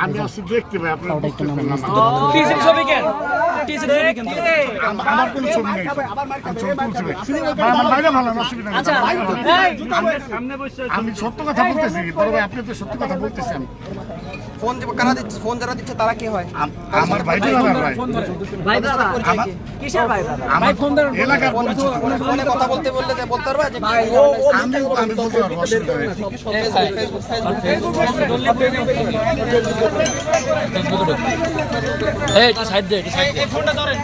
আমি আসি দেখতে ভাই আপনার আমার কোনো ছবি নেই আমি সত্য কথা বলতেছি আপনি তো সত্য কথা বলতেছেন ফোন কারা দিচ্ছে ফোন যারা দিচ্ছে তারা কি হয় আমার ভাই ভাই কিসের ভাই আমার ফোন এলাকার ফোনে কথা বলতে বললে বলতে পারবে যে ভাই আমি বলতে পারবো অসুবিধা নেই এই সাইড দে এই ফোনটা ধরেন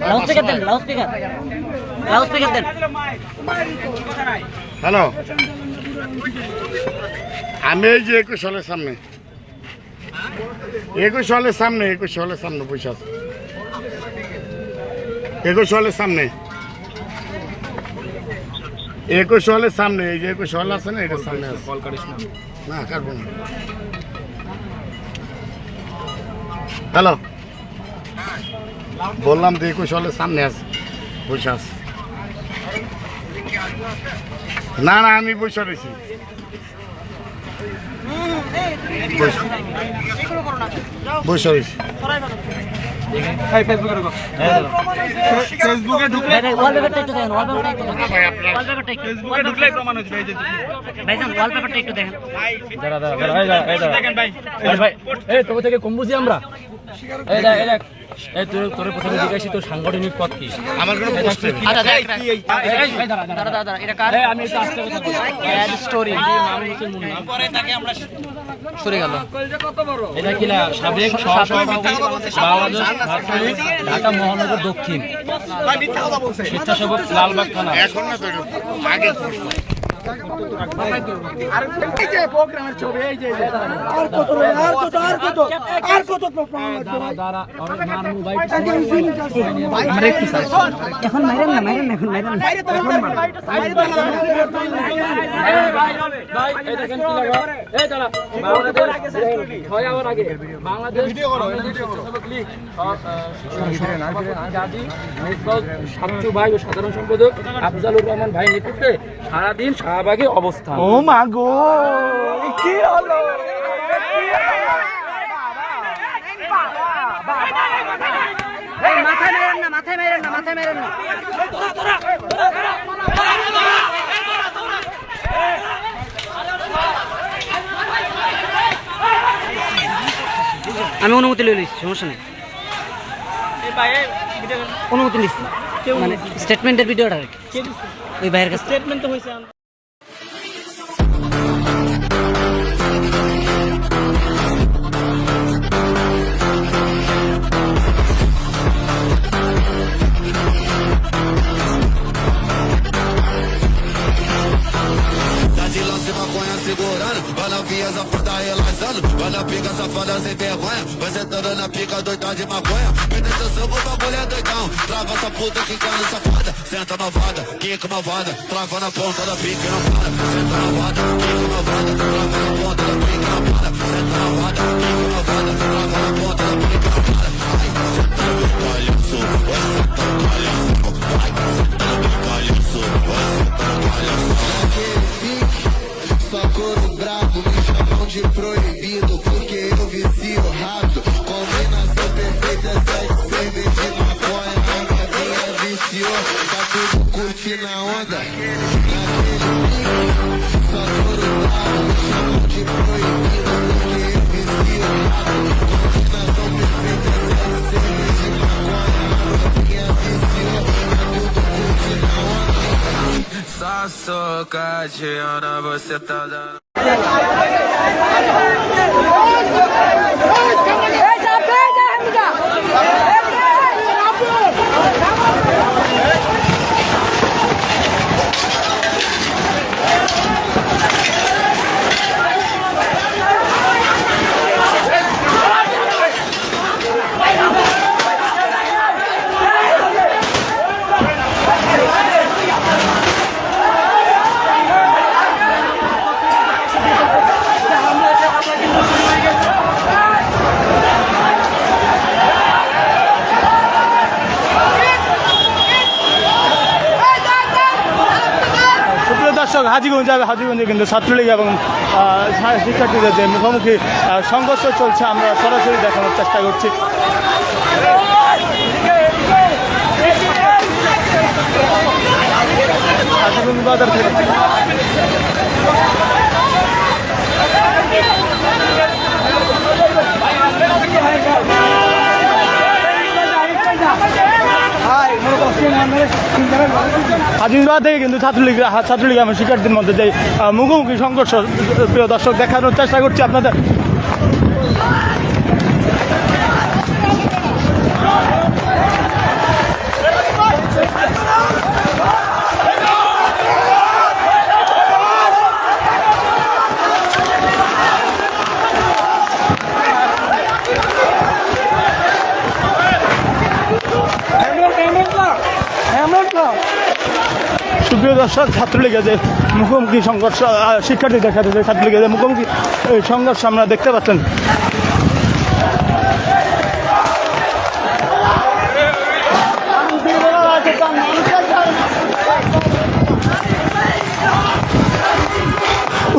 লাউডস্পিকার দেন লাউডস্পিকার দেন হ্যালো আমি এই যে 21 সালের সামনে 21 সালের সামনে বসে আছি 21 সালের সামনে 21 সালের সামনে এই যে 21 সাল আছে না এটার সামনে আছে কল করিস না কাটবো না হ্যালো বললাম যে 21 সালের সামনে আছে বসে আছে না আমি বসে রয়েছি বসে রয়েছি ফেসবুকে ঢুকলে ওয়ালপেপারটা একটু দেখেন ফেসবুকে ঢুকলেই প্রমাণ হচ্ছে ভাইজান ওয়ালপেপারটা একটু দেখেন দেখেন ভাই এই তবে থেকে কম বুঝি আমরা এই দেখ এই তোর প্রথমে জিজ্ঞাসি তোর সাংগঠনিক পদ কি আমার কোনো পোস্ট নেই আচ্ছা দেখ দাঁড়া এটা কার আমি একটু আস্তে কথা বলছি অ্যাড স্টোরি নাম হচ্ছে মুন্না পরে তাকে আমরা সরে গেল এটা কি না সাবেক সহসভাপতি বাংলাদেশ ঢাকা মহানগর দক্ষিণ ভাই মিথ্যা কথা বলছে স্বেচ্ছাসেবক লালবাগ থানা এখন না তো আগে পোস্ট আর এই যে প্রোগ্রামের ছবি এই যে আর কত প্রোগ্রাম দাঁড়া মারমু ভাই আমরা একটু এখন মাইরেন না বাইরে তো ভাই এই দেখেন কি লাগা এই দাঁড়া বাংলাদেশ হয় আমার আগে বাংলাদেশ স্বেচ্ছাসেবক লীগ গাজী মেজবাউল শামসু ভাই ও সাধারণ সম্পাদক আফজালুর রহমান ভাই নেতৃত্বে সারাদিন শাহবাগে অবস্থান ও মা গো কি হলো মাথায় মেরেন না আমি অনুমতি লিয়ে নিচ্ছি সমস্যা নেই অনুমতি নিচ্ছি মানে স্টেটমেন্টের ভিডিওটা ওই ভাইয়ের কাছে স্টেটমেন্ট তো হয়েছে Vai na vieza, puta relaxando. Vai na pica, safada sem vergonha. Vai sentando na pica, doidão de maconha. Vem atenção, o bagulho é doidão. Trava essa puta que cana safada. Senta malvada, quica malvada. Trava na ponta da pica e não para. Senta malvada, quica malvada. Trava na ponta da pica e não para. Senta malvada, quica malvada. Trava na ponta da pica e não para. Vai, senta no palhaço. Vai, senta no palhaço. Vai, senta no palhaço. Vai, senta no palhaço. Só couro brabo, me chamam de proibido porque eu vicio rápido. Combinação perfeita, 7 cerveja de maconha. A novinha viciou, tá tudo curtindo a onda. Naquele pique, só couro brabo, me chamam de proibido porque eu vicio rápido. Combinação perfeita, 7 cerveja de maconha. A novinha viciou, tá tudo curtindo a onda. Só socadinha, você tá dando. দর্শক হাজীগঞ্জে কিন্তু ছাত্রলীগ এবং শিক্ষার্থীদের যে মুখোমুখি সংঘর্ষ চলছে আমরা সরাসরি দেখানোর চেষ্টা করছি। হাজীগঞ্জ বাজার থেকে হাজিগঞ্জ থেকে কিন্তু ছাত্রলীগ এবং শিক্ষার্থীর মধ্যে যে মুখোমুখি সংঘর্ষ প্রিয় দর্শক দেখানোর চেষ্টা করছি আপনাদের। সুপ্রিয় দর্শক ছাত্রলীগের যে মুখোমুখি সংঘর্ষ শিক্ষার্থীদের সাথে যে ছাত্রলীগের যে মুখোমুখি সংঘর্ষ আমরা দেখতে পাচ্ছেন।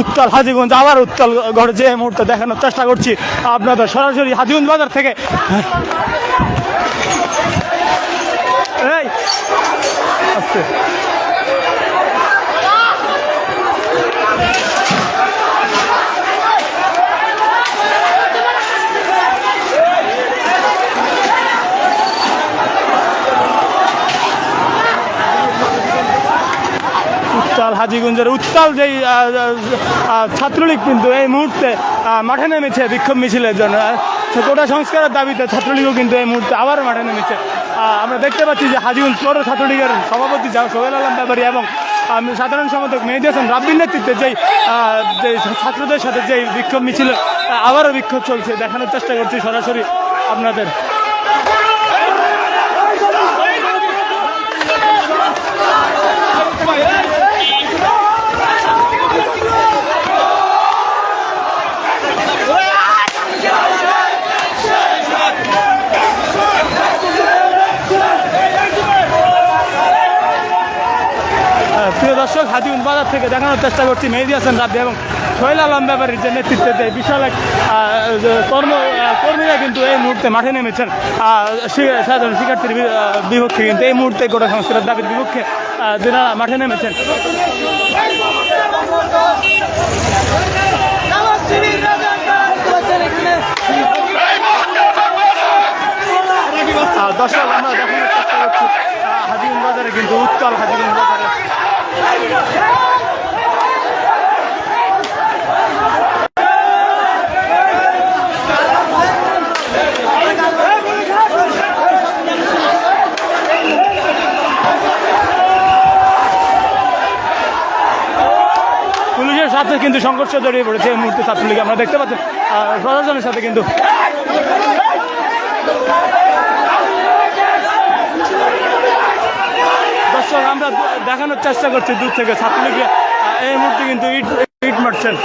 উত্তাল হাজীগঞ্জ আবার উত্তাল ঘটেছে এই মুহূর্তে দেখানোর চেষ্টা করছি আপনাদের সরাসরি হাজীগঞ্জ বাজার থেকে। এই আচ্ছা হাজীগঞ্জের উত্তাল যেই ছাত্রলীগ কিন্তু এই মুহূর্তে মাঠে নেমেছে বিক্ষোভ মিছিলের জন্য। কোটা সংস্কারের দাবিতে ছাত্রলীগও কিন্তু এই মুহূর্তে আবার মাঠে নেমেছে। আমরা দেখতে পাচ্ছি যে হাজীগঞ্জ পৌর ছাত্রলীগের সভাপতি সোহেল আলম ব্যাপারী এবং সাধারণ সম্পাদক মেহেদী হাসান রাব্বির নেতৃত্বে যেই ছাত্রদের সাথে যেই বিক্ষোভ মিছিল আবারও বিক্ষোভ চলছে দেখানোর চেষ্টা করছি সরাসরি আপনাদের। প্রিয় দর্শক হাজীগঞ্জ বাজার থেকে দেখানোর চেষ্টা করছি মেহেদী হাসান রাব্বি এবং সোহেল আলম ব্যাপারীর যে নেতৃত্বে যে বিশাল এক কর্মীরা কিন্তু এই মুহূর্তে মাঠে নেমেছেন সাধারণ শিক্ষার্থীর বিপক্ষে। কিন্তু এই মুহূর্তে কোটা সংস্কারের দাবির বিপক্ষে যারা মাঠে নেমেছেন। দর্শক আমরা দেখানোর চেষ্টা করছি হাজীগঞ্জ বাজারে কিন্তু উত্তাল হাজীগঞ্জ বাজারে। পুলিশের সাথে কিন্তু সংঘর্ষ জড়িয়ে পড়েছে এই মুহূর্তে ছাত্রলীগ আমরা দেখতে পাচ্ছি প্রশাসনের সাথে কিন্তু। দর্শক আমরা দেখানোর চেষ্টা করছি দূর থেকে ছাত্রলীগকে এই মুহূর্তে কিন্তু ইট মারছেন।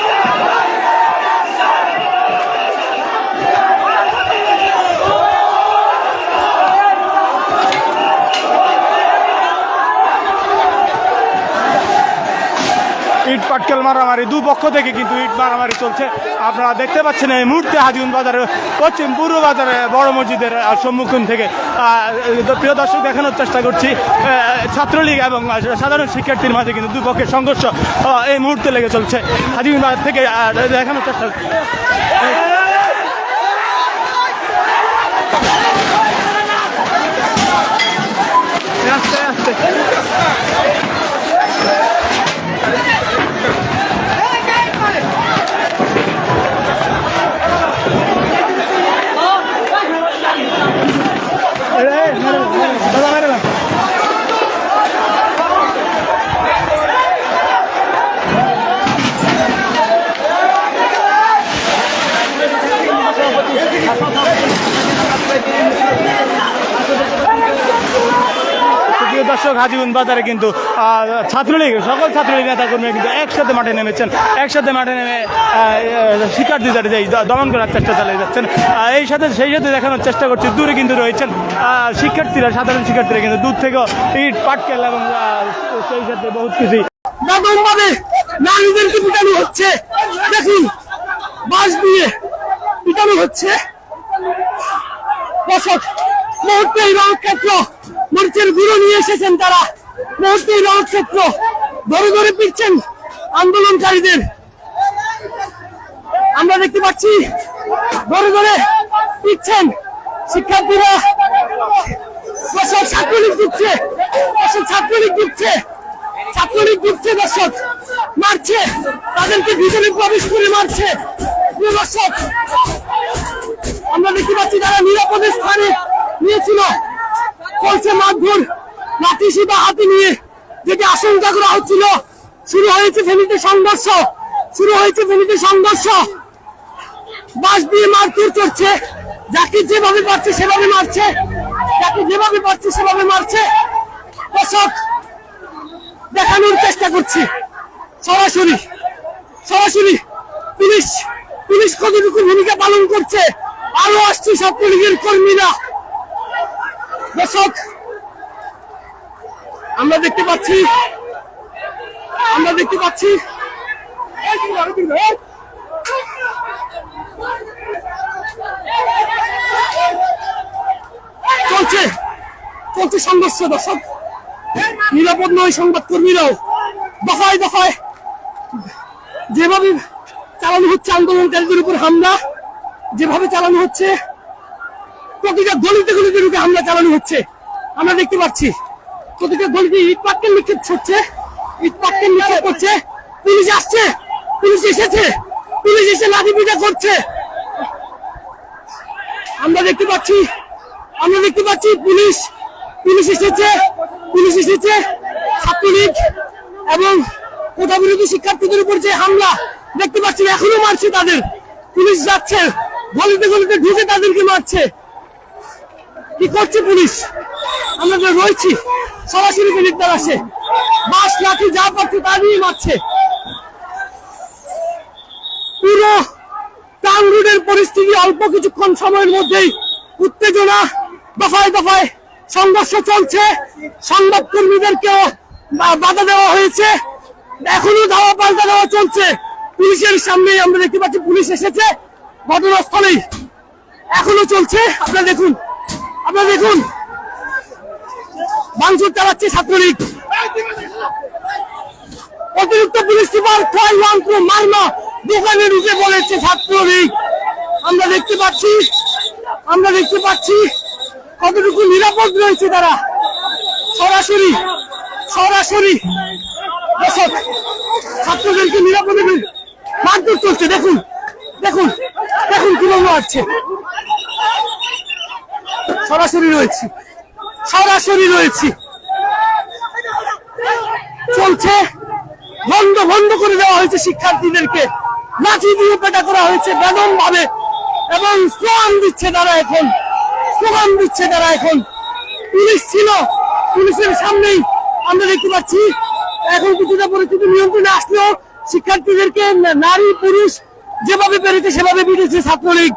ইট পাটকেল মারামারি দুপক্ষ থেকে কিন্তু ইট মারামারি চলছে আপনারা দেখতে পাচ্ছেন এই মুহূর্তে হাজীগঞ্জ বাজারে পশ্চিম পূর্ব বাজারে বড় মসজিদের সম্মুখীন থেকে। প্রিয় দর্শক দেখানোর চেষ্টা করছি ছাত্রলীগ এবং সাধারণ শিক্ষার্থীর মাঝে কিন্তু দুপক্ষের সংঘর্ষ এই মুহূর্তে লেগে চলছে হাজীগঞ্জ বাজার থেকে দেখানোর চেষ্টা আস্তে আস্তে। দর্শক হাজীগঞ্জ বাজারে কিন্তু ছাত্রলীগ সকল ছাত্রলীগ নেতাকর্মী কিন্তু একসাথে মাঠে নেমেছেন। একসাথে মাঠে নেমে শিক্ষার্থীদের যে দমন করার চেষ্টা চালিয়ে যাচ্ছেন। সেই সাথে দেখানোর চেষ্টা করছি দূরে কিন্তু রয়েছেন শিক্ষার্থীরা সাধারণ শিক্ষার্থীরা কিন্তু দূর থেকেও ইট পাটকেল এবং সেই সাথে বহুত কিছুই বেদম ভাবে নারীদেরকে পিটানো হচ্ছে। দেখুন বাঁশ দিয়ে পিটানো হচ্ছে। দর্শক মুহূর্তে রণক্ষেত্র মরিচের গুঁড়ো নিয়ে এসেছেন তারা, মুহূর্তে রণক্ষেত্র ধরে ধরে পিটছেন আন্দোলনকারীদের। আমরা দেখতে পাচ্ছি ধরে ধরে পিটছেন শিক্ষার্থীরা। দর্শক ছাত্রলীগ ঢুকছে, দর্শক ছাত্রলীগ ঢুকছে, ছাত্রলীগ ঢুকছে, দর্শক মারছে তাদেরকে, ভিতরে প্রবেশ করে মারছে। দর্শক আমরা দেখতে পাচ্ছি যারা নিরাপদের স্থানে নিয়েছিল চলছে মারধর, লাঠি শিবা হাতে নিয়ে, যেটি আশঙ্কা করা হচ্ছিল। শুরু হয়েছে ফেনীতে সংঘর্ষ, শুরু হয়েছে ফেনীতে সংঘর্ষ। বাঁশ দিয়ে মারধর চলছে, যাকে যেভাবে পারছে সেভাবে মারছে, যাকে যেভাবে পারছে সেভাবে মারছে। দর্শক দেখানোর চেষ্টা করছি সরাসরি সরাসরি পুলিশ পুলিশ কতটুকু ভূমিকা পালন করছে। আরো আসছে ছাত্রলীগের কর্মীরা। দর্শক আমরা দেখতে পাচ্ছি চলছে চলছে সংঘর্ষ। দর্শক নিরাপদ নয় সংবাদ কর্মীরাও, দফায় দফায় যেভাবে চালানো হচ্ছে আন্দোলনকারীদের উপর হামলা, যেভাবে চালানো হচ্ছে, প্রতিটা গলিতে গলিতে ঢুকে হামলা চালানো হচ্ছে। আমরা দেখতে পাচ্ছি প্রতিটা গলিতে ইট পাটকেল নিক্ষেপ হচ্ছে, ইট পাটকেল নিক্ষেপ করছে। পুলিশ আসছে, পুলিশ এসেছে, পুলিশ এসে লাঠি পিটা করছে। আমরা দেখতে পাচ্ছি পুলিশ এসেছে। ছাত্রলীগ এবং কোটা বিরোধী শিক্ষার্থীদের উপর যে হামলা দেখতে পাচ্ছি এখনো মারছে তাদের। পুলিশ যাচ্ছে গলিতে গলিতে ঢুকে তাদেরকে মারছে। কি করছে পুলিশ? আমরা রয়েছি সরাসরি ফেনীর দ্বার আসে, বাঁশ লাঠি যা পাচ্ছে তা নিয়ে মারছে। পুরো টাউন রোডের পরিস্থিতি অল্প কিছুক্ষণ সময়ের মধ্যেই উত্তেজনা, দফায় দফায় সংঘর্ষ চলছে। সংবাদ কর্মীদেরকেও বাধা দেওয়া হয়েছে, এখনো ধাওয়া পাল্টা দেওয়া চলছে। পুলিশের সামনে আমরা দেখতে পাচ্ছি পুলিশ এসেছে ঘটনাস্থলেই, এখনো চলছে। আপনারা দেখুন ভাঙচুর চালাচ্ছে ছাত্রলীগ। অতিরিক্ত পুলিশ সুপার মারমা দোকানে ঢুকে বলেছে ছাত্রলীগ। আমরা দেখতে পাচ্ছি কতটুকু নিরাপদ রয়েছে তারা। সরাসরি ছাত্রদেরকে নিরাপদে মারধর চলছে। দেখুন কিভাবে আসছে। সরাসরি রয়েছি চলছে। বন্ধ করে দেওয়া হয়েছে শিক্ষার্থীদেরকে, লাঠি দিয়ে পেটা করা হয়েছে বেদম ভাবে, এবং স্লোগান দিচ্ছে তারা এখন। পুলিশ ছিল, পুলিশের সামনেই আমরা দেখতে পাচ্ছি। এখন কিছুটা পরিস্থিতি নিয়ন্ত্রণে আসলেও শিক্ষার্থীদেরকে নারী পুরুষ যেভাবে পেরেছে সেভাবে পিটেছে ছাত্রলীগ।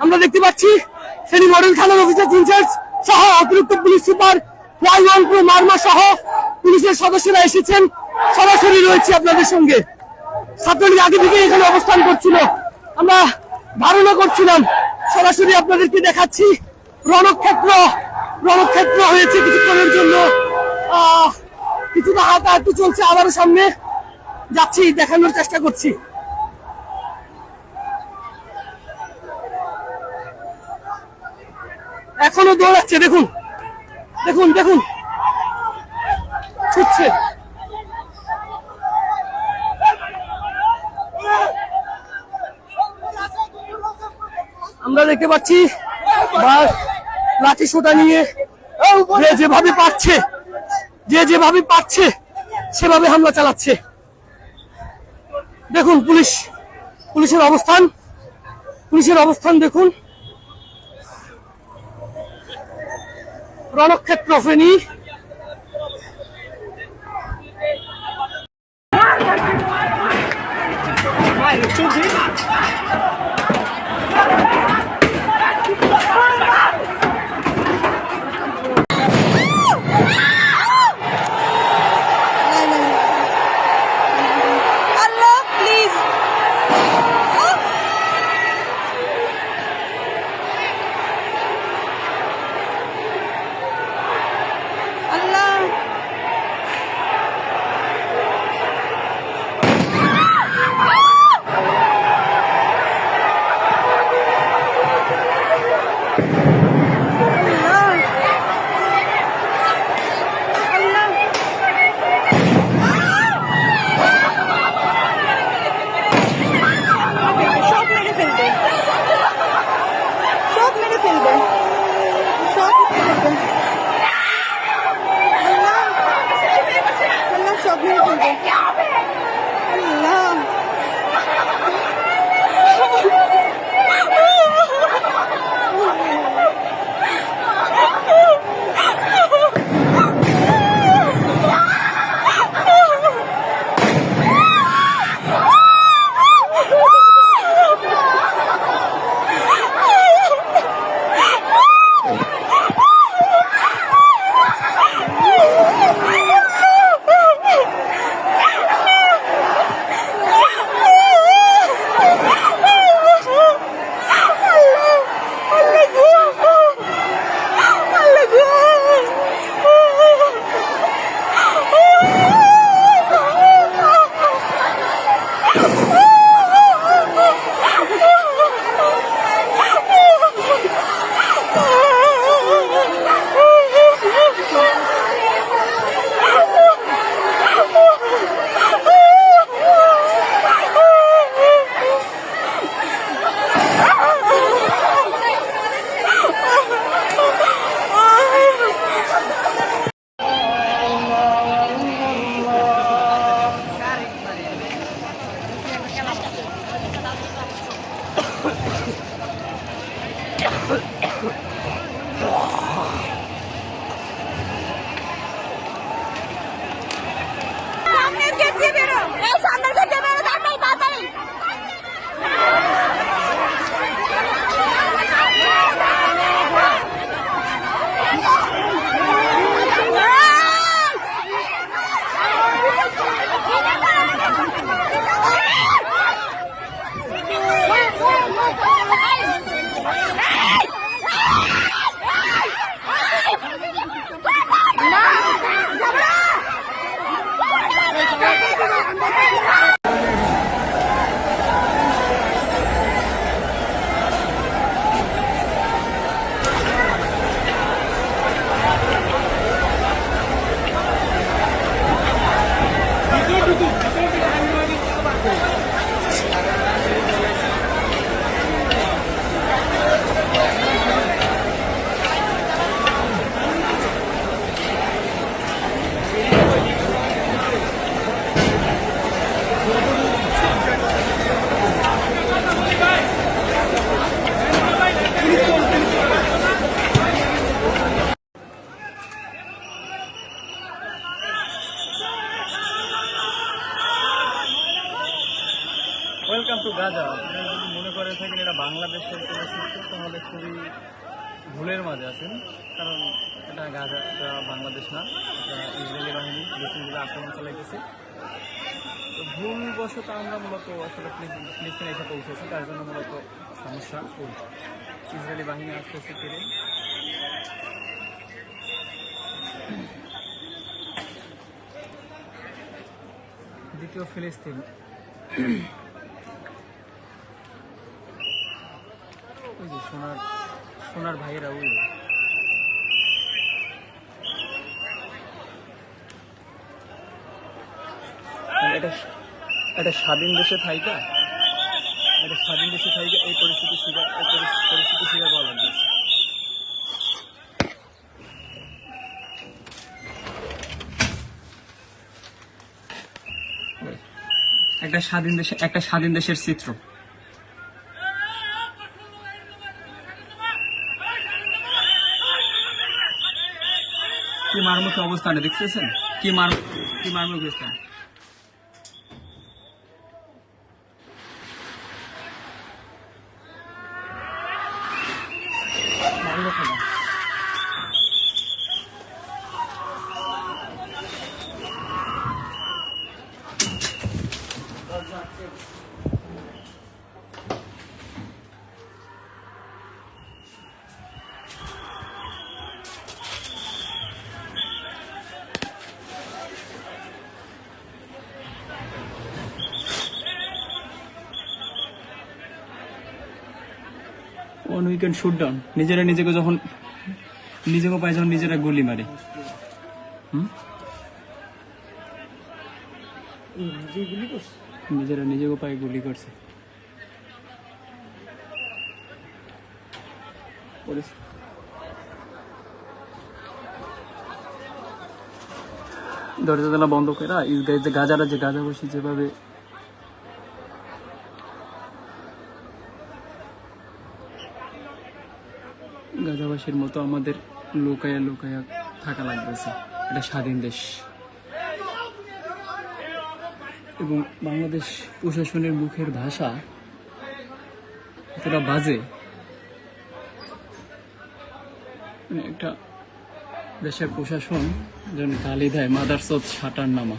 আমরা দেখতে পাচ্ছি ফেনী মডেল থানার অফিসার ইনচার্জ সহ অতিরিক্ত পুলিশ সুপার মারমা সহ পুলিশের সদস্যরা এসেছেন। সরাসরি রয়েছে আপনাদের সঙ্গে। ছাত্রলীগ আগে থেকে এখানে অবস্থান করছিল, আমরা ধারণা করছিলাম। সরাসরি আপনাদেরকে দেখাচ্ছি রণক্ষেত্র হয়েছে কিছুক্ষণের জন্য। কিছুটা হাঁটাহাঁটি চলছে, আবারও সামনে যাচ্ছি, দেখানোর চেষ্টা করছি। এখনো দৌড়াচ্ছে, দেখুন ছুটছে। আমরা দেখতে পাচ্ছি লাঠি সোটা নিয়ে যে যেভাবে পাচ্ছে সেভাবে হামলা চালাচ্ছে। দেখুন পুলিশের অবস্থান দেখুন। রণক্ষেত্র ফেনী। খুবই ভুলের মাঝে আছেন, কারণ এটা গাজা, এটা বাংলাদেশ না, এটা ইসরায়েলি বাহিনী ফিলিস্তিনিরা আক্রমণ চালাইতেছে। তো ভুলবশত আমরা মূলত আসলে ফিলিস্তিনে এসে পৌঁছেছি, তার জন্য মূলত সমস্যা। ইসরায়েলি বাহিনী আসতেছে ফিরে। দ্বিতীয় ফিলিস্তিন, ওই যে সোনার ভাইয়েরা, ওই একটা স্বাধীন দেশে থাইকা এই পরিস্থিতি স্বীকার করা লাগবে। একটা স্বাধীন দেশের চিত্র। কি মারমুখী অবস্থানে দেখতেছেন, কি মারমুখী অবস্থান। ওয়ান উইকেন্ড শুটডাউন, নিজেকে পায় যখন নিজেরা গুলি মারে। নিজেকে পায়ে গুলি করছে। দরজা জানলা বন্ধ করে গাজাবাসী যেভাবে গাজাবাসীর মতো আমাদের লুকায়া থাকা লাগতেছে। এটা স্বাধীন দেশ এবং বাংলাদেশ প্রশাসনের মুখের ভাষা এতটা বাজে, একটা দেশের প্রশাসন যেন গালি দেয় মাদারচোদ শাটার নামা।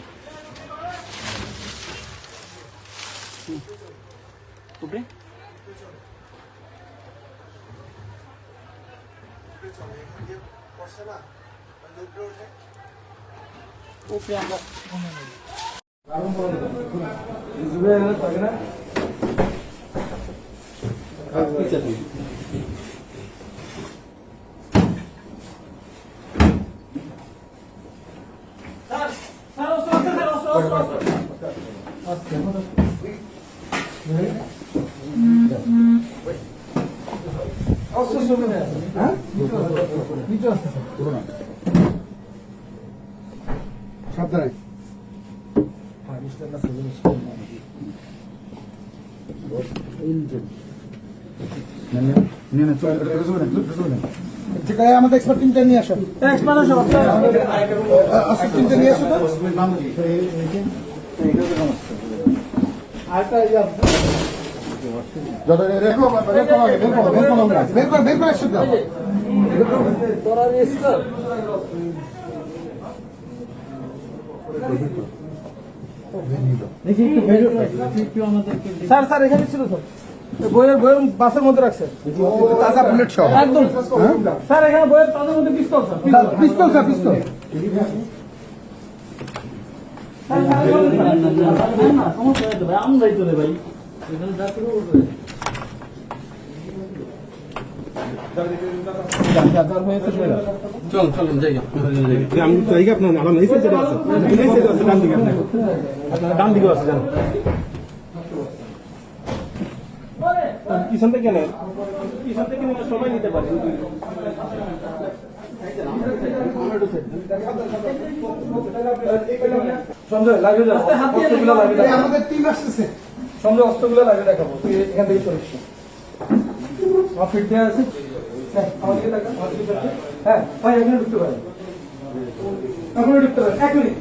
সাবধানে আমাদের এক্সপার্ট টিমটা নিয়ে আসো, টিমটা নিয়ে আসো। স্যার এখানে ছিল স্যার, বইয়ের বাসের মধ্যে রাখছে তাজা বুলেট সহ একদম। স্যার এখানে বইয়ের তাজা মধ্যে পিস্তল স্যার পিস্তল। আমরাই তো ভাই চলুন জায়গা আপনার আমার ডান দিকে আছে জানো, পিছন থেকে নেন, সবাই নিতে পারে। সঞ্জয় লাগে আমাদের টিম আসতেছে, সঞ্জয় অস্ত্রগুলো লাগে দেখাবো, তুই এখান থেকে চলে এসছো। আমার ফিট দেওয়া আছে, আমার দিকে দেখা, হ্যাঁ ভাই এখানে ঢুকতে পারে, এখনো ঢুকতে পারে। 1 minute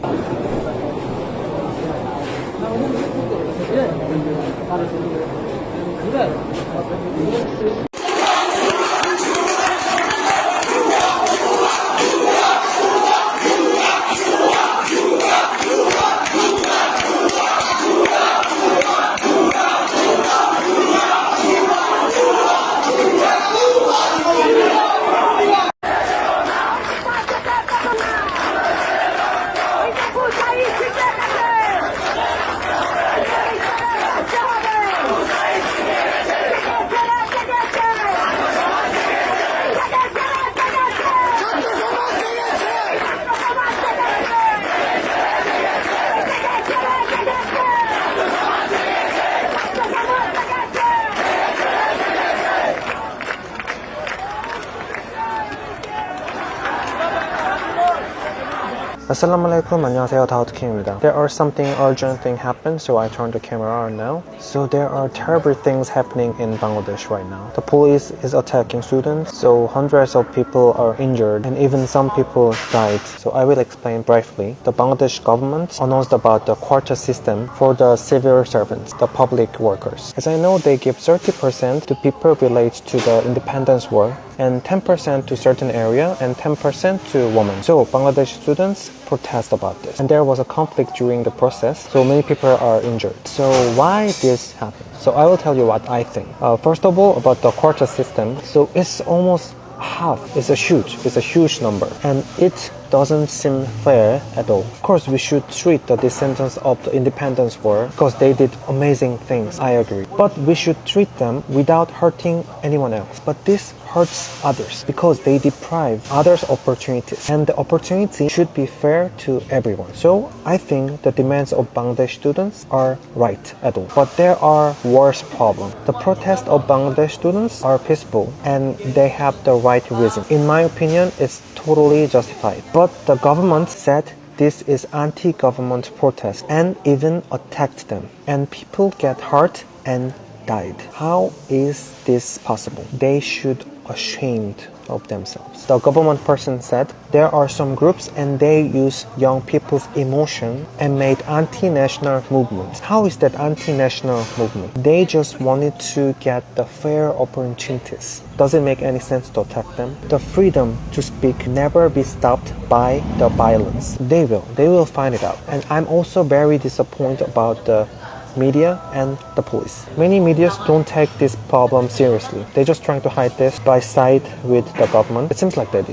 Assalamualaikum, 안녕하세요, 다우트킴입니다. There are something urgent thing happened, so I turned the camera on now. So there are terrible things happening in Bangladesh right now. The police is attacking students, so hundreds of people are injured and even some people died. So I will explain briefly. The Bangladesh government announced about the quota system for the civil servants, the public workers. As I know, they give 30% to people related to the independence war and 10% to certain area and 10% to women. So Bangladesh students protest about this. And there was a conflict during the process, so many people are injured. So why this happened? So I will tell you what I think. First of all, about the quota system. So it's almost half. It's a huge number. And it doesn't seem fair at all. Of course, we should treat the descendants of the independence war because they did amazing things, I agree. But we should treat them without hurting anyone else. But this hurts others because they deprive others opportunities. And the opportunity should be fair to everyone. So I think the demands of Bangladesh students are right at all. But there are worse problems. The protests of Bangladesh students are peaceful and they have the right reason. In my opinion, it's totally justified. But the government said this is anti-government protest and even attacked them. And people get hurt and died. How is this possible? They should be ashamed of themselves. The government person said there are some groups and they use young people's emotion and made anti-national movements. How is that anti-national movement? They just wanted to get the fair opportunities. Does it make any sense to attack them? The freedom to speak never be stopped by the violence. They will find it out. And I'm also very disappointed about the media and the police. Many medias don't take this problem seriously. They're just trying to hide this by side with the government. It seems like that.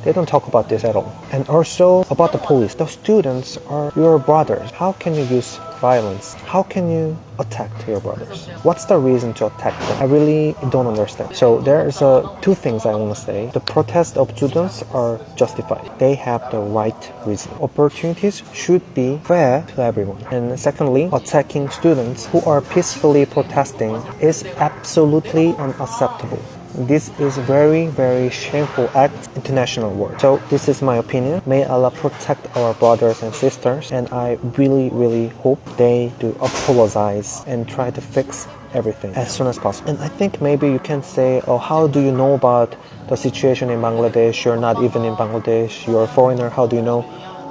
They don't talk about this at all. And also about the police. The students are your brothers. How can you use violence? How can you attack your brothers? What's the reason to attack them? I really don't understand. So there's two things I want to say. The protests of students are justified. They have the right reason. Opportunities should be fair to everyone. And secondly, attacking students who are peacefully protesting is absolutely unacceptable. This is very, very shameful act in international world. So this is my opinion. May Allah protect our brothers and sisters, and I really, really hope they do apologize and try to fix everything as soon as possible. And I think maybe you can say, oh, how do you know about the situation in Bangladesh? You're not even in Bangladesh. You're a foreigner. How do you know?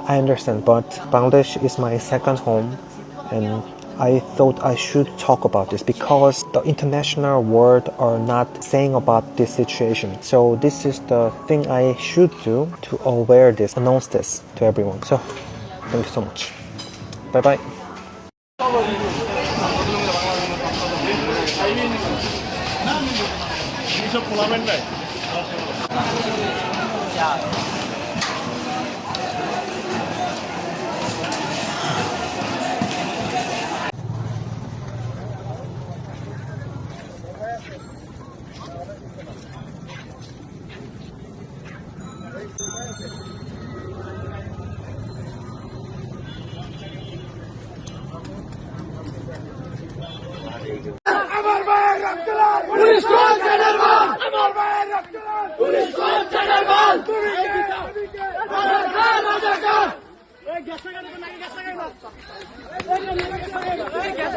I understand, but Bangladesh is my second home, and I thought I should talk about this because the international world are not saying about this situation. So this is the thing I should do to announce this to everyone. So thank you so much. Bye bye. Police কোন channel বল আমার ভাইয়ের রক্ত লাল police কোন channel বল তুমি কে রাজাকার রাজাকার এই gas লাগানো নাকি গ্যাস লাগানো এই গ্যাস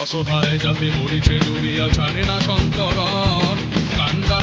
অসহায় যাতে মরিছে দুনিয়া জানে না সন্তরণ কান্দা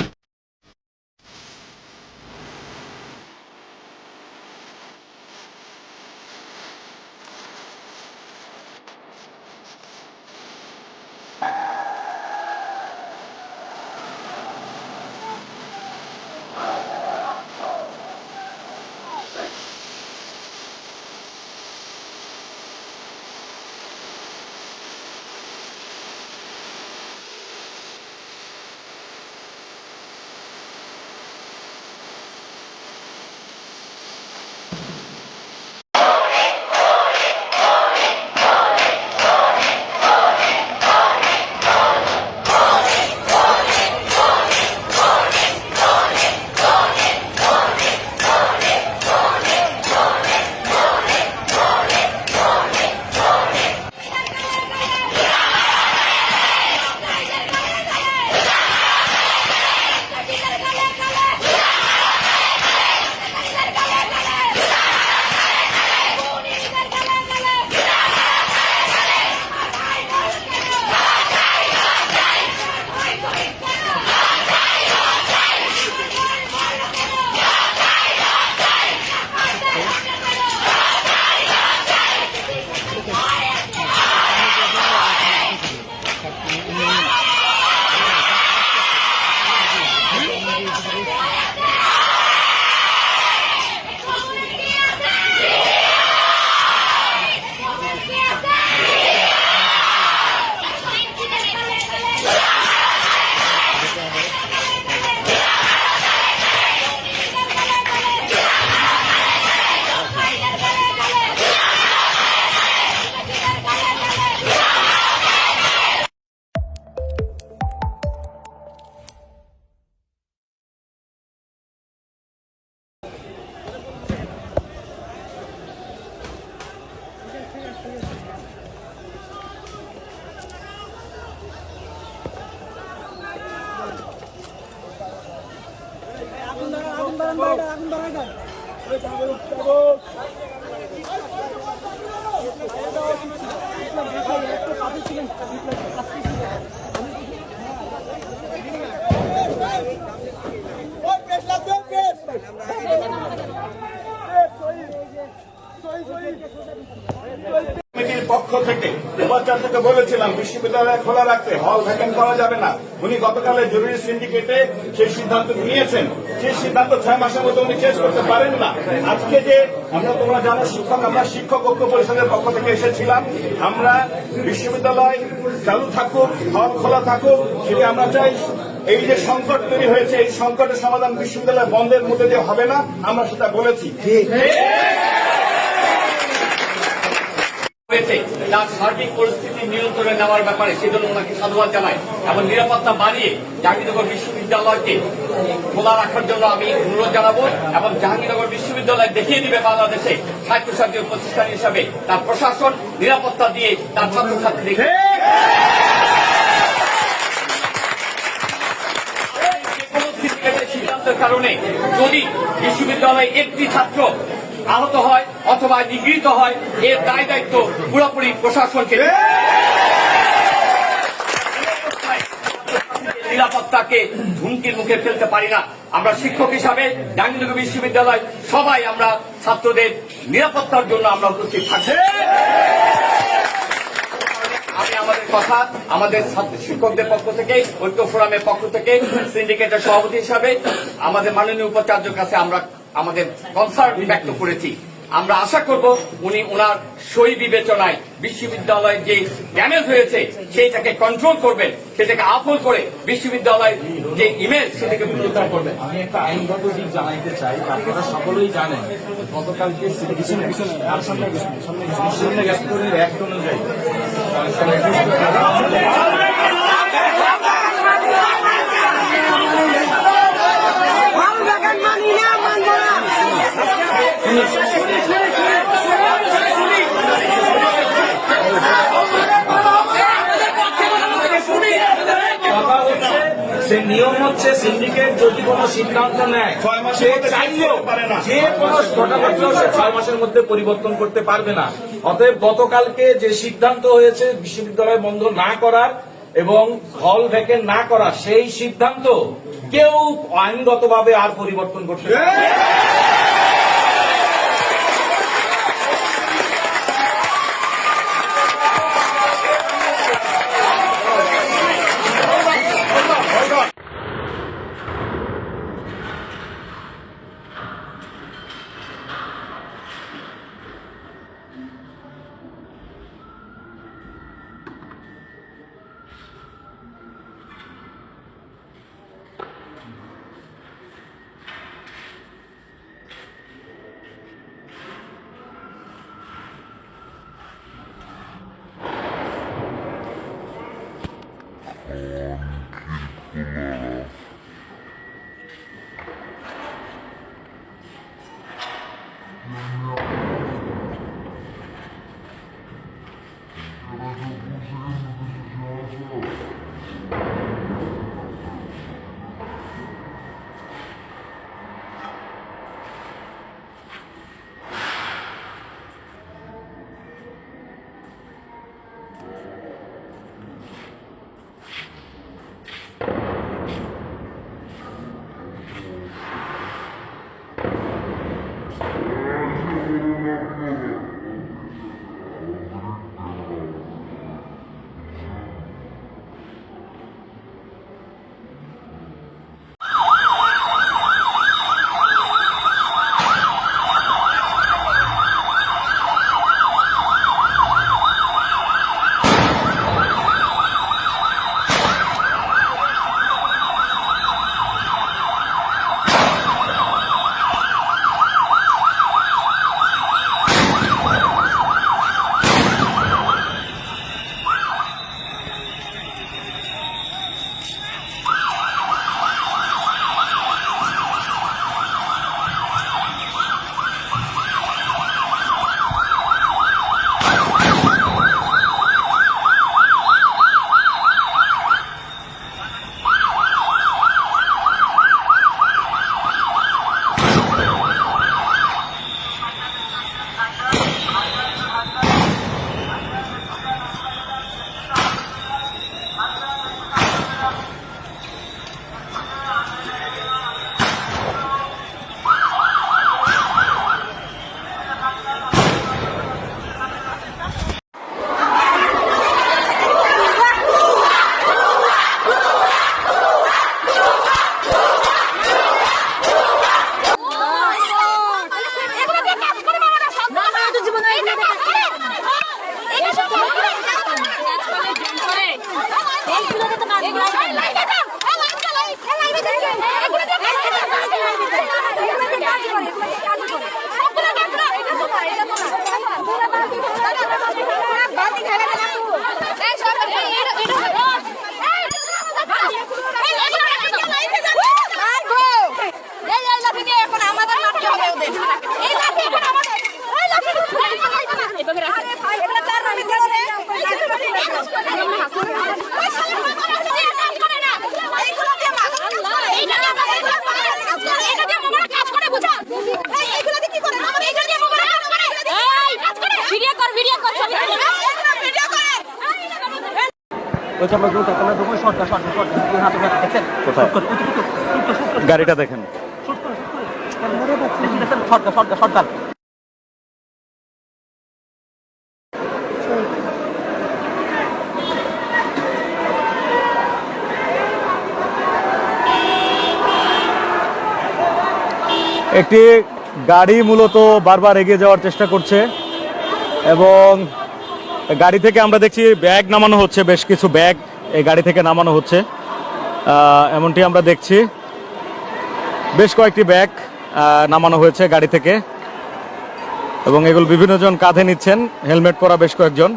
কমিটির পক্ষ থেকে উপাচার্যকে বলেছিলাম বিশ্ববিদ্যালয় খোলা রাখতে, হল ভ্যাকেন্ট করা যাবে না। উনি গতকালের জরুরি সিন্ডিকেটে সেই সিদ্ধান্ত নিয়েছেন। সেই সিদ্ধান্ত 6 মাসের মধ্যে উনি চেঞ্জ করতে পারেন না। আজকে যে তোমরা জানো আমরা শিক্ষক ঐক্য পরিষদের পক্ষ থেকে এসেছিলাম। আমরা বিশ্ববিদ্যালয় চালু থাকুক, হল খোলা থাকুক, সেটি আমরা চাই। এই যে সংকট তৈরি হয়েছে, এই সংকটের সমাধান বিশ্ববিদ্যালয় বন্ধের মধ্যে দিয়ে হবে না, আমরা সেটা বলেছি। তার সার্বিক পরিস্থিতি নিয়ন্ত্রণে নেওয়ার ব্যাপারে সেজন্য ওনাকে সাধুবাদ জানাই এবং নিরাপত্তা বাড়িয়ে জাহাঙ্গীরনগর বিশ্ববিদ্যালয়কে খোলা রাখার জন্য আমি অনুরোধ জানাবো এবং জাহাঙ্গীরনগর বিশ্ববিদ্যালয় দেখিয়ে দিবে বাংলাদেশে স্বায়ত্তশাসিত প্রতিষ্ঠান হিসাবে তার প্রশাসন নিরাপত্তা দিয়ে তার ছাত্রছাত্রীদের সিদ্ধান্তের কারণে যদি বিশ্ববিদ্যালয়ে একটি ছাত্র আহত হয় অথবা নিগৃহীত হয়, এর দায় দায়িত্ব পুরোপুরি প্রশাসনকে। নিরাপত্তাকে হুমকির মুখে ফেলতে পারি না। আমরা শিক্ষক হিসাবে জাহাঙ্গীরনগর বিশ্ববিদ্যালয় সবাই আমরা ছাত্রদের নিরাপত্তার জন্য আমরা উপস্থিত থাকছি। আমি আমাদের কথা আমাদের শিক্ষকদের পক্ষ থেকে, ঐক্য ফোরামের পক্ষ থেকে, সিন্ডিকেটের সভাপতি হিসাবে আমাদের মাননীয় উপাচার্যের কাছে আমরা আমাদের কনসার্ন ব্যক্ত করেছি। আমরা আশা করব উনি ওনার সই বিবেচনায় বিশ্ববিদ্যালয়ের যে ড্যামেজ হয়েছে সেইটাকে কন্ট্রোল করবেন, সেটাকে আফল করে বিশ্ববিদ্যালয়ের যে ইমেজ সেটাকে পুনরুদ্ধার করবেন। আমি একটা আইনগত দিক জানাইতে চাই। আপনারা সকলেই জানেন গতকালকে বিশ্ববিদ্যালয়ের অ্যাক্ট অনুযায়ী সে নিয়ম হচ্ছে সিন্ডিকেট যদি কোনো সিদ্ধান্ত নেয় 6 মাসের মধ্যে চাইলেও পারে না, যে কোনো ঘটনাকেও সে 6 মাসের মধ্যে পরিবর্তন করতে পারবে না। অতএব গতকালকে যে সিদ্ধান্ত হয়েছে বিশ্ববিদ্যালয় বন্ধ না করার এবং হল ভ্যাকেন্ট না করার, সেই সিদ্ধান্ত কেউ আইনগতভাবে আর পরিবর্তন করতে পারবে না। এখন আমাদের মারতে হবে ওদের এই লাঠি এখন আমাদের এই লাঠি গাড়িটা দেখেন একটি গাড়ি মূলত বারবার এগিয়ে যাওয়ার চেষ্টা করছে এবং গাড়ি থেকে আমরা দেখছি ব্যাগ নামানো হচ্ছে, বেশ কিছু ব্যাগ এই গাড়ি থেকে নামানো হচ্ছে, এমনটি আমরা দেখছি। বেশ কয়েকটি ব্যাগ নামানো হয়েছে গাড়ি থেকে এবং এগুলো বিভিন্ন জন কাঁধে নিচ্ছেন, হেলমেট পরা বেশ কয়েকজন।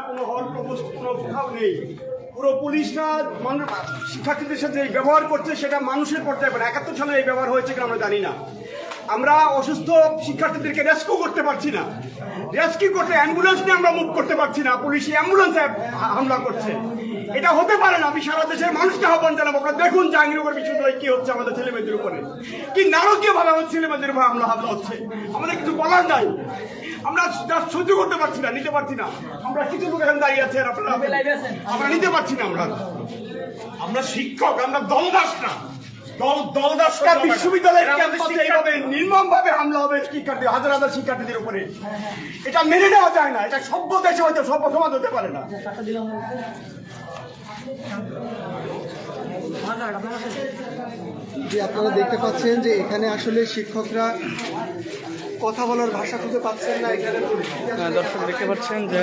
কোনো হল প্রবোস্ট কোনো কোথাও নেই। পুরো পুলিশরা শিক্ষার্থীদের সাথে এই ব্যবহার করছে সেটা মানুষের পর্যায়ে ৭১ সালে এই ব্যবহার হয়েছে কিনা আমরা জানি না। আমরা অসুস্থ শিক্ষার্থীদেরকে রেস্কিউ করতে পারছি না, রেস্কিউ করতে অ্যাম্বুলেন্স নিয়ে আমরা মুভ করতে পারছি না, পুলিশ অ্যাম্বুলেন্সে হামলা করছে। এটা হতে পারে না। আমি সারা দেশের মানুষকে আহ্বান জানাবো, আপনারা দেখুন জাহাঙ্গীরনগর বিশ্ববিদ্যালয়ে কি হচ্ছে আমাদের ছেলেমেয়েদের উপরে, কি নারকীয় ভাবে আমাদের ছেলেমেয়েদের উপর হামলা হচ্ছে। আমাদের কিছু বলার নাই, আমরা সহ্য করতে পারছি না, নিতে পারছি না। আমরা কিছু লোক এখানে দাঁড়িয়ে আছে, আমরা নিতে পারছি না। আমরা শিক্ষক, আমরা দলদাস না, বিশ্ববিদ্যালয়ের এইভাবে নির্মম ভাবে হামলা হবে শিক্ষার্থী, হাজার হাজার শিক্ষার্থীদের উপরে, এটা মেনে নেওয়া যায় না। এটা সভ্য দেশে হয়তো সভ্য সমাজ হতে পারে না। যে আপনারা দেখতে পাচ্ছেন যে এখানে আসলে শিক্ষকরা কথা বলার ভাষা খুঁজে পাচ্ছেন না। এখানে দর্শক দেখতে পাচ্ছেন যে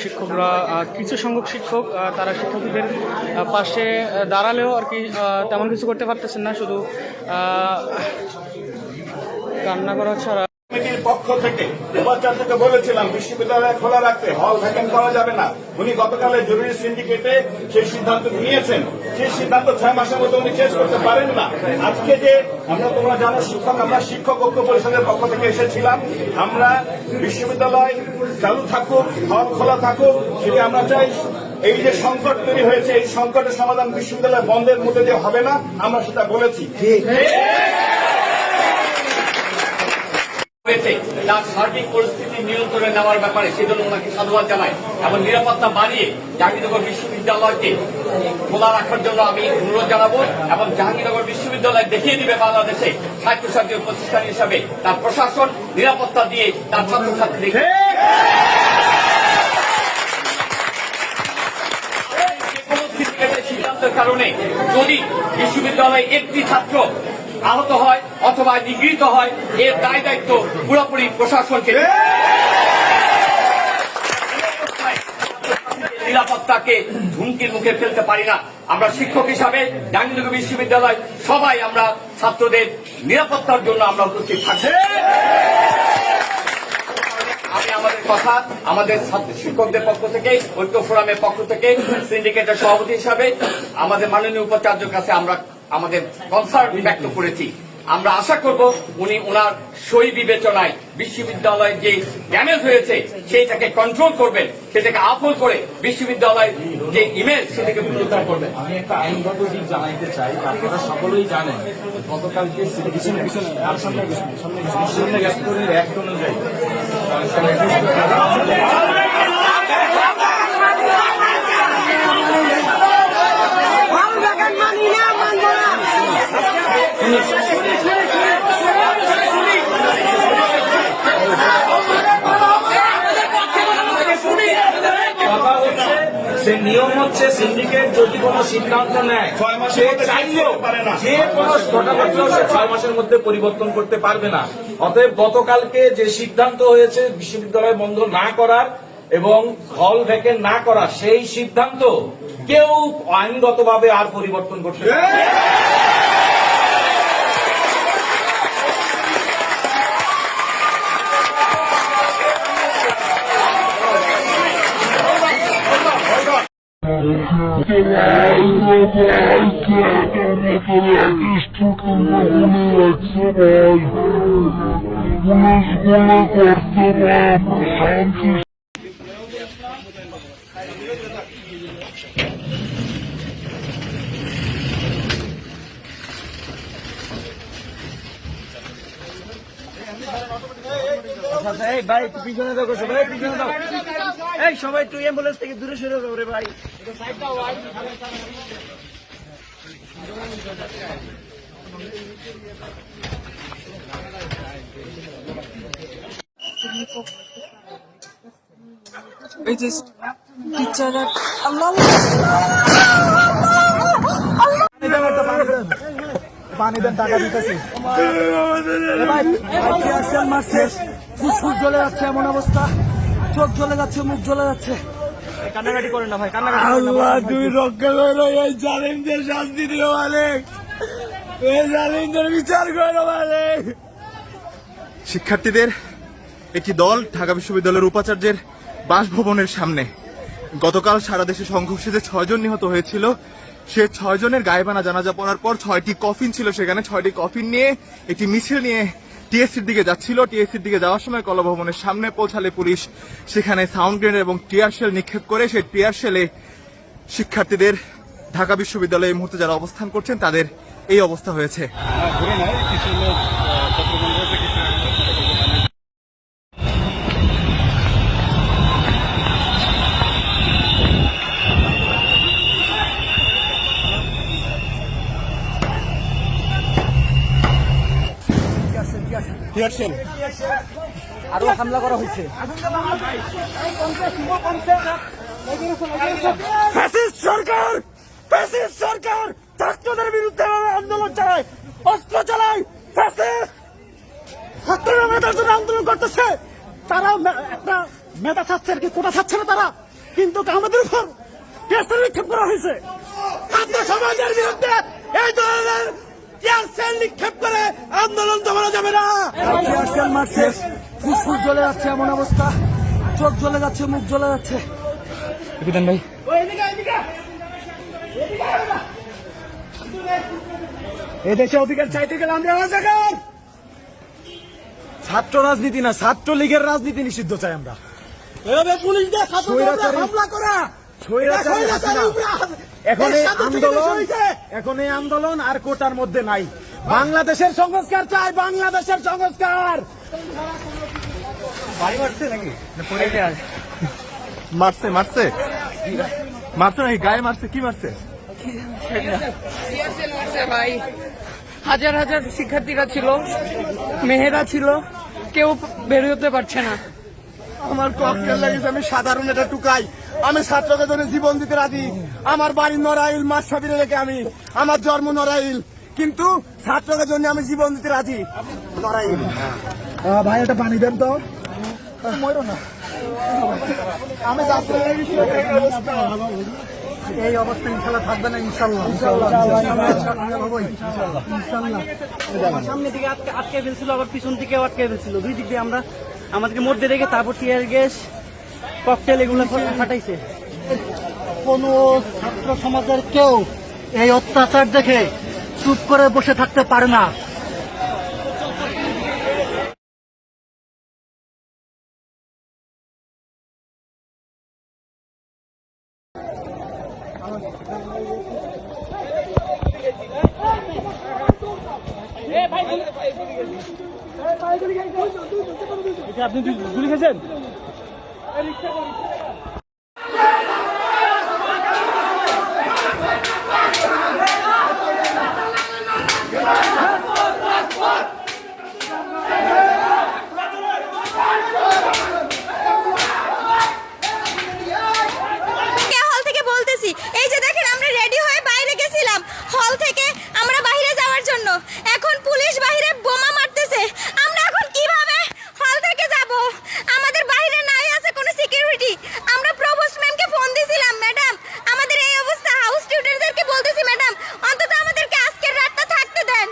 শিক্ষকরা, কিছু সংখ্যক শিক্ষক তারা শিক্ষার্থীদের পাশে দাঁড়ালেও আর কি তেমন কিছু করতে পারতেছেন না, শুধু কান্না করা ছাড়া। কমিটির পক্ষ থেকে উপাচার্যকে বলেছিলাম বিশ্ববিদ্যালয় খোলা রাখতে, হল ভ্যাকেন্ট করা যাবে না। উনি গতকালের জরুরি সিন্ডিকেটে সেই সিদ্ধান্ত নিয়েছেন, সেই সিদ্ধান্ত 6 মাসের মধ্যে উনি চেঞ্জ করতে পারেন না। আজকে যে তোমরা জানো শিক্ষক, আমরা শিক্ষক ঐক্য পরিষদের পক্ষ থেকে এসেছিলাম, আমরা বিশ্ববিদ্যালয় চালু থাকুক, হল খোলা থাকুক, সেটা আমরা চাই। এই যে সংকট তৈরি হয়েছে, এই সংকটের সমাধান বিশ্ববিদ্যালয় বন্ধের মধ্যে দিয়ে হবে না, আমরা সেটা বলেছি। তার সার্বিক পরিস্থিতি নিয়ন্ত্রণে নেওয়ার ব্যাপারে সেজন্য ওনাকে সাধুবাদ জানাই এবং নিরাপত্তা বাড়িয়ে জাহাঙ্গীরনগর বিশ্ববিদ্যালয়কে খোলা রাখার জন্য আমি অনুরোধ জানাবো এবং জাহাঙ্গীরনগর বিশ্ববিদ্যালয় দেখিয়ে দিবে বাংলাদেশে স্বায়ত্তশাসিত প্রতিষ্ঠান হিসাবে তার প্রশাসন নিরাপত্তা দিয়ে তার ছাত্রছাত্রীদের সিদ্ধান্তের কারণে যদি বিশ্ববিদ্যালয়ে একটি ছাত্র আহত হয় অথবা নিগৃহীত হয়, এর দায় দায়িত্ব পুরোপুরি প্রশাসনকে। নিরাপত্তাকে হুমকির মুখে ফেলতে পারি না। আমরা শিক্ষক হিসাবে জাহাঙ্গীরনগর বিশ্ববিদ্যালয় সবাই আমরা ছাত্রদের নিরাপত্তার জন্য আমরা উপস্থিত থাকছি। আমি আমাদের কথা, আমাদের শিক্ষকদের পক্ষ থেকে, ঐক্য ফোরামের পক্ষ থেকে, সিন্ডিকেটের সভাপতি হিসাবে আমাদের মাননীয় উপাচার্যের কাছে আমরা আমাদের কনসার্ন ব্যক্ত করেছি। আমরা আশা করব উনি ওনার সই বিবেচনায় বিশ্ববিদ্যালয়ের যে ড্যামেজ হয়েছে সেইটাকে কন্ট্রোল করবেন, সেটাকে আফল করে বিশ্ববিদ্যালয়ের যে ইমেজ সেটাকে পুনরুদ্ধার করবেন। আমি একটা আইনগত দিক জানাইতে চাই। আপনারা সকলেই জানেন গতকালকে অ্যাক্ট অনুযায়ী সে নিয়ম হচ্ছে সিন্ডিকেট যদি কোনো সিদ্ধান্ত নেয় 6 মাসের মধ্যে চাইলেও পারে না। যে কোনো ঘটনাকেও সে 6 মাসের মধ্যে পরিবর্তন করতে পারবে না। অতএব গতকালকে যে সিদ্ধান্ত হয়েছে বিশ্ববিদ্যালয় বন্ধ না করার এবং হল ভ্যাকেন্ট না করা, সেই সিদ্ধান্ত কেউ আইনগতভাবে আর পরিবর্তন করতে পারবে না। এই ভাই একটু পিছনে দাও, সবাই পিছনে দাও। এই সবাই একটু অ্যাম্বুলেন্স থেকে দূরে সরে যাও রে ভাই। এই যে টিচাররা আল্লাহ পানি দেন, টাকা দিতেছি। ফুসফুস জ্বলে যাচ্ছে, এমন অবস্থা, চোখ জ্বলে যাচ্ছে, মুখ জ্বলে যাচ্ছে। কান্নাকাটি করেন না ভাই, কান্নাকাটি আল্লাহ তুই রক্ষা করো, এই জালিমদের শাস্তি দিও মালিক, এই জালিমদের বিচার করো মালিক। শিক্ষার্থীদের একটি দল ঢাকা বিশ্ববিদ্যালয়ের উপাচার্যের বাসভবনের সামনে গতকাল সারা দেশে সংঘর্ষে যে 6 জন নিহত হয়েছিল, সে 6 জনের গায়েবানা জানাজা পড়ার পর 6টি কফিন ছিল, সেখানে 6টি কফিন নিয়ে একটি মিছিল নিয়ে টিএসসির দিকে যাচ্ছিল। টিএসসির দিকে যাওয়ার সময় কলাভবনের সামনে পৌঁছালে পুলিশ সেখানে সাউন্ড গ্রেনেড এবং টিয়ার শেল নিক্ষেপ করে, সেই টিয়ার শেলে শিক্ষার্থীদের, ঢাকা বিশ্ববিদ্যালয়ে এই মুহূর্তে যারা অবস্থান করছেন তাদের এই অবস্থা হয়েছে। আরো হামলা করা হয়েছে। সরকার ছাত্রদের বিরুদ্ধে আন্দোলন চালায়, অস্ত্র চালায়, ছাত্ররা মেধার জন্য আন্দোলন করতেছে। তারা একটা মেধা ছাড়ছে আর কি, কোটা ছাড়ছে না তারা, কিন্তু আমাদের উপর নিক্ষেপ করা হয়েছে। ছাত্র সমাজের বিরুদ্ধে এই ধরনের নিক্ষেপ করে আন্দোলন দমানো যাবে না। মারছে, ফুসফুস জ্বলে যাচ্ছে, এমন অবস্থা, চোখ জ্বলে যাচ্ছে, মুখ জ্বলে যাচ্ছে। ভাই এই দেশে অধিকার চাইতে গেলে আমরা রাজাকার। ছাত্র রাজনীতি না, ছাত্রলীগের রাজনীতি নিষিদ্ধ চাই আমরা। পুলিশ দিয়ে হামলা করা, এখন এই আন্দোলন আর কোটার মধ্যে নাই। বাংলাদেশের সংস্কার চাই, বাংলাদেশের সংস্কার। মারছে মারছে মারছে নাকি, গায়ে মারছে, কি মারছে? ভাই হাজার হাজার শিক্ষার্থীরা ছিল, মেয়েরা ছিল, কেউ বের হতে পারছে না। আমার ককটেল লেগেছে, আমি সাধারণ এটা টুকাই। আমি ছাত্রদের জন্য জীবন দিতে রাজি। আমার বাড়ি নড়াইল, মাছসাবিরে রেখে আমি, আমার জন্ম নড়াইল, কিন্তু ছাত্রদের জন্য আমি জীবন দিতে রাজি। নড়াইল ভাই, একটা পানি দেন তো, মরো না। আমি এই অবস্থা ইনশাল্লাহ থাকবে না, ইনশাল্লাহ সামনে দিকে আটকে ফেলছিল, আবার পিছন দিকেও আটকে ফেলছিল, দুই দিক দিয়ে আমরা আমাদেরকে মধ্যে রেখে তারপর টিয়ার গ্যাস ককটেল এগুলো ফাটাইছে। কোনো ছাত্র সমাজের কেউ এই অত্যাচার দেখে চুপ করে বসে থাকতে পারে না। আপনি গুলি খেয়েছেন? হল থেকে বলতেছি, এই যে দেখেন আমরা রেডি হয়ে বাইরে গেছিলাম হল থেকে আমরা বাইরে যাওয়ার জন্য, এখন পুলিশ বাইরে বোমা মারতেছে। আমরা এখন কিভাবে হল থেকে যাব? আমাদের বাইরে নাই আছে কোনো সিকিউরিটি। আমরা প্রভোস্ট ম্যামকে ফোন দিয়েছিলাম, ম্যাডাম আমাদের এই অবস্থা। হাউস স্টুডেন্টদেরকে বলতেছি, ম্যাডাম অন্তত আমাদেরকে আজকের রাতটা থাকতে দেন,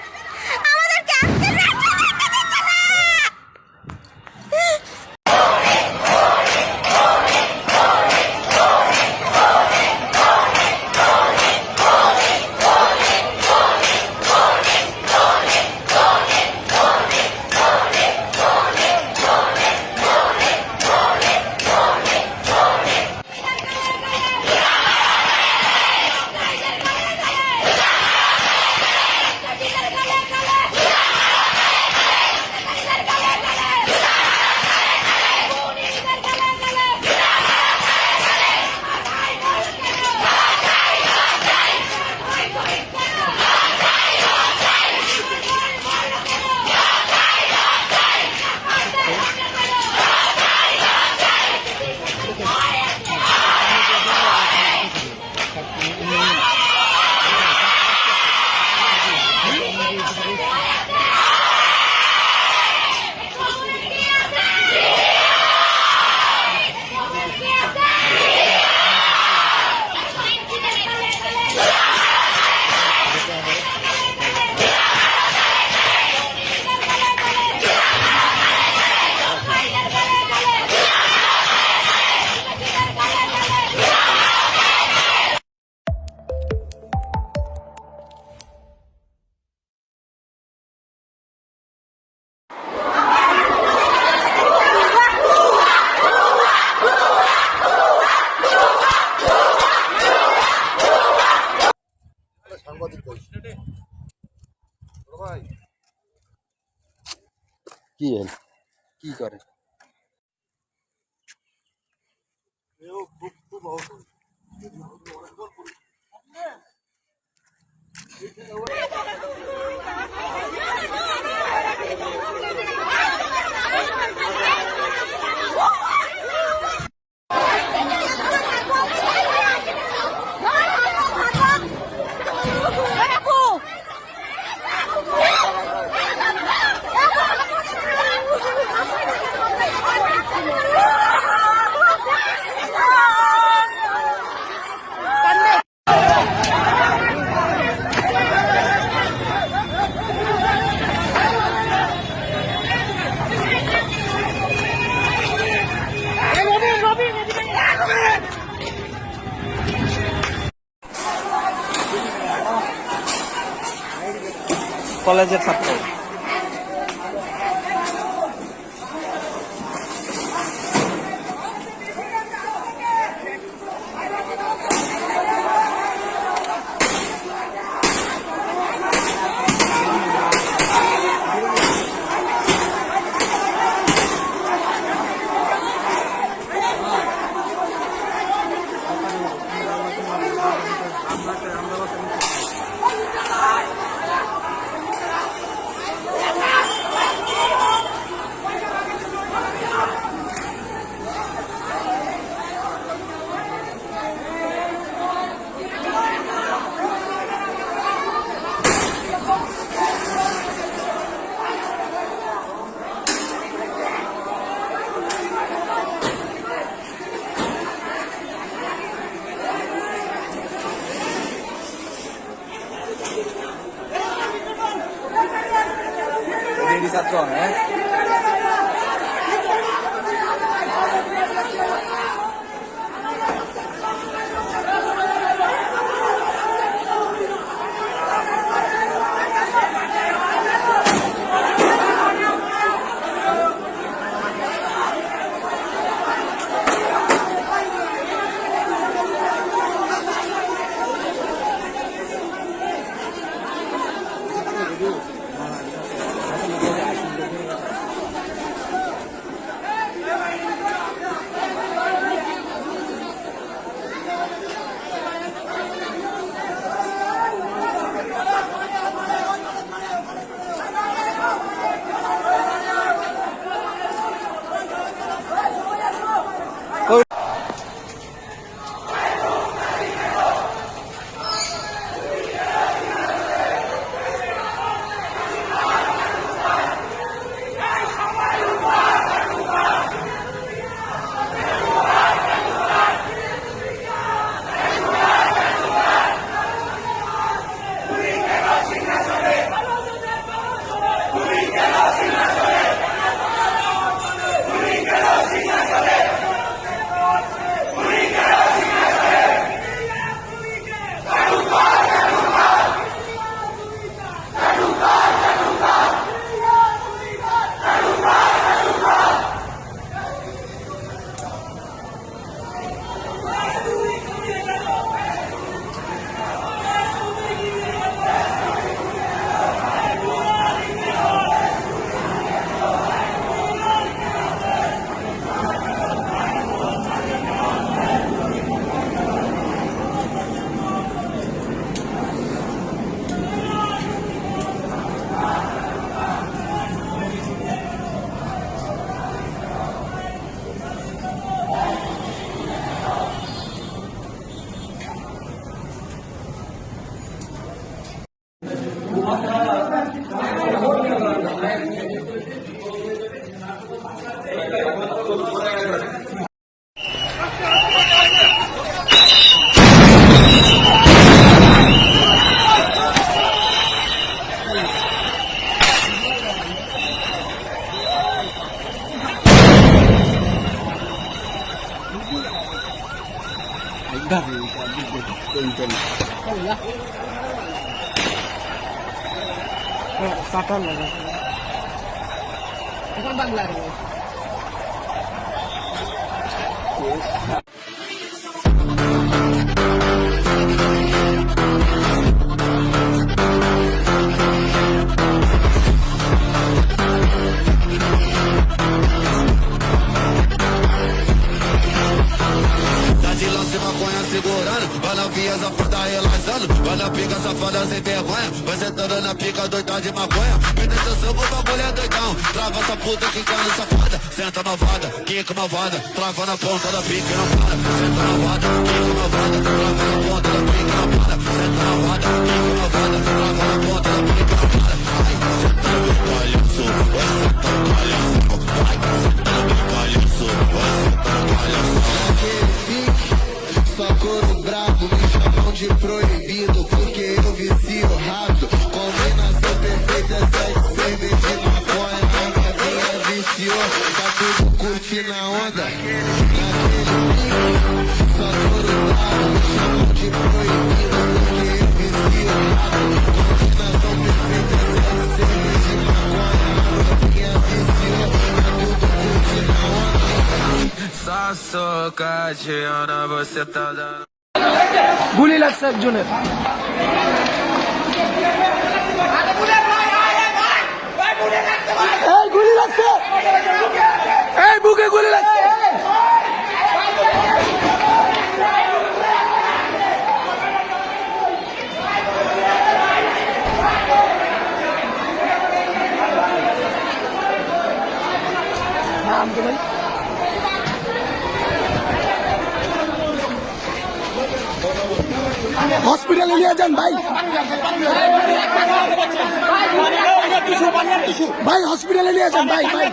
আমাদেরকে আজকের রাতটা থাকতে দিচ্ছে না। কি করে কলেজের ছাত্র। Tá de lance maconha segurando, vai na Fiesa por tá relaxando, vai na pica safada sem vergonha, vai sentando na pica doida de maconha, presta atenção que o bagulho é doidão, trava essa puta que cana safada, senta malvada, quica malvada, trava na ponta da pica e não para, senta malvada, quica malvada, trava na ponta da pica e não para, senta malvada, quica malvada, trava na ponta da pica e não para, ai, senta no palhaço, vai senta no palhaço, vai, senta no palhaço, vai senta no palhaço. Só couro brabo, me chamam de proibido porque eu vicio rápido. Combinação perfeita, sexo, cerveja e maconha. A novinha viciou, tá tudo curtindo a onda. Naquele pique, só couro brabo, me chamam de proibido porque eu vicio rápido. Combinação perfeita, sexo, cerveja e maconha. A novinha viciou, tá tudo curtindo a onda. Só socadinha, você tá dando. গুলি লাগছে একজনের। এই গুলি লাগছে, এই বুকে গুলি লাগছে। নাম তো ভাই হসপিটালে নিয়ে যান ভাই, ভাই হসপিটালে নিয়ে যান ভাই, ভাই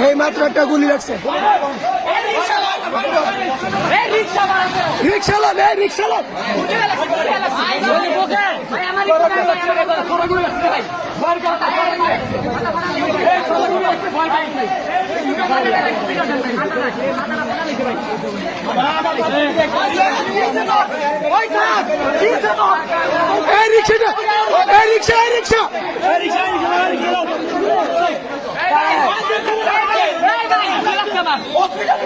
এই মাত্র একটা গুলি লাগছে। রিক্সা লোক, এই রিক্সা লোক এই রিক্সাটা, এই রিক্সা, এই রিক্সা, হসপিটালে